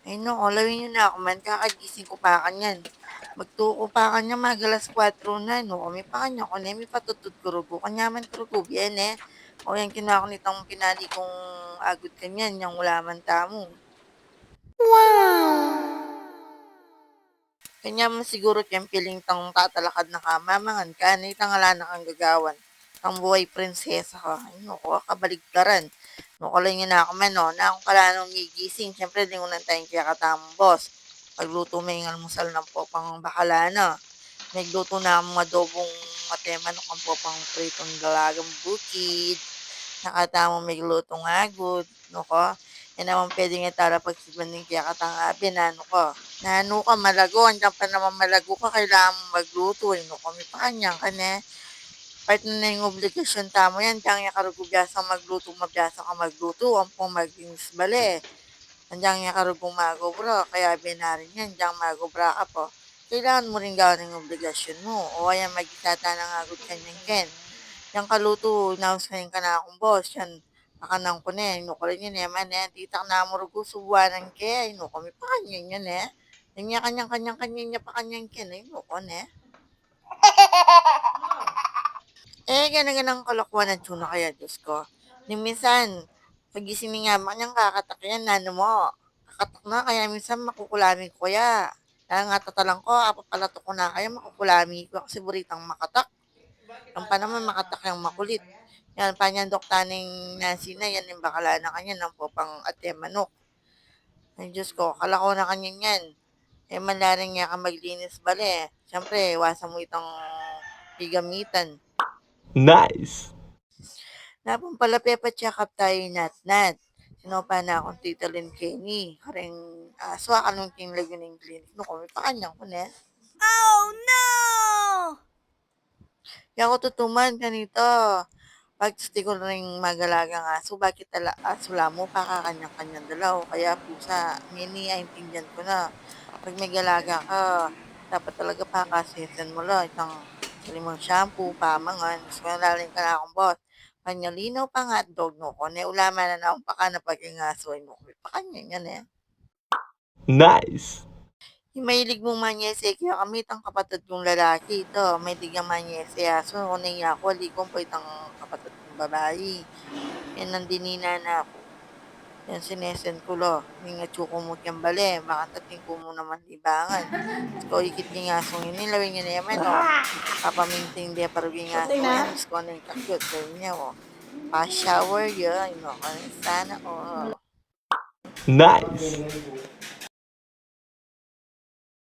Ay naku, lawin niyo na ako man, kakagising ko pa kanyan. Magtuko pa kanya mga alas 4 na, no, kami pa kanya ko na, may patutod kurugo, kanya man kurugo, bien eh. O yan kinako nitong pinali kong agad kanyan, yung wala man tamo. Kanya man siguro tiyang piling tang tatalakad na ka, mamangan ka, na itangala na kang gagawan. Tang buhay prinsesa ka. Ay, naku, kabaligtaran. No, kalay nga na ako man, no, na akong kala nung gigising. Siyempre, di ko nang tayong kaya katamang boss. Pagluto may almusal ng popang bakala na. Nagluto na akong adobong matema no kang popang pritong dalagang bukid. Nakatamo may lutong agod. No ko? Yan naman pwede nga tara pagsibanding kaya katang abi na ano ko. Na ano ka malago. Andiyan pa naman malago ka. Kailangan mo magluto. No kami pa kanyang ka na part na yung obligasyon tamo yan. Diyan nga karugubiyasa magluto, mabiyasa ka magluto. Ang pong maginis bale. Andiyan nga karugong magobra. Kaya binarin yan. Diyan magobra ka po. Kailangan mo rin gawin ng obligasyon mo. O ayan, magkitata ng agad kanyang ken. Yang kaluto, inausgahin ka na akong boss. Yan, pakanang ko na eh. Inukulin yun eh. Man eh, titak na mo rugo, subuanan ke. Inukami pa kanya yan eh. Yan niya kanyang niya pa kanyang ken. Inukon eh. Eh, ganang kalokohan ng tuna kaya, Diyos ko. Ni minsan, pagising ni nga, makanyang kakatak yan, nano mo. Kakatak na, kaya minsan makukulami ko kaya. Kaya nga tatalang ko, apapalato ko na kaya makukulami ko kasi buritang makatak. Ang pa naman makatak yung makulit. Yan, panyandok taning Nancy na, yan yung bakala na kanya ng popang ate manok. Ay, Diyos ko, kalako na kanya yan. Eh, malaring nga ka maglinis bale. Siyempre, iwasan mo itong gigamitan. Nice. Napong pala pepa check up tayo nat-nat. Sinopa na akong Tita Lynn Kenny. Karing aso anong tinglag yun yung clinic. No, kami pa kanyang ko na. Oh no! Kaya ako tutuman kanito. Pag gusto ko rin magalagang aso, bakit asula mo pa kakanyang-kanyang dalaw? Kaya pusa, mini, intindihan ko na. Pag may galaga ka, dapat talaga pakasisan mo lang. Itang salimang shampoo, pamangan. Mas malalim ka na akong boss. Panyalinaw pa nga at dog no ko. Ne ulaman na akong paka na paging aso. Ay mo, pakanya yan eh. Nice. Yung mahilig mong manyese, kaya kami itang kapatid kong lalaki ito. May digang manyese aso. Kung niya ako, alikong po itang kapatid kong babae. Yan ang dinina na ako. Yan sinesen ko lo. Hindi nga tsuko mo kiyang bale. Makatating ko mo naman libangan. Ko ikit yung asong yun. Nilawin niya na yaman o. Papaminting dia paruging aso yan. Mas ko na yung kakyot. Gawin niya o. Pa-shower yun. Sana o. Nice.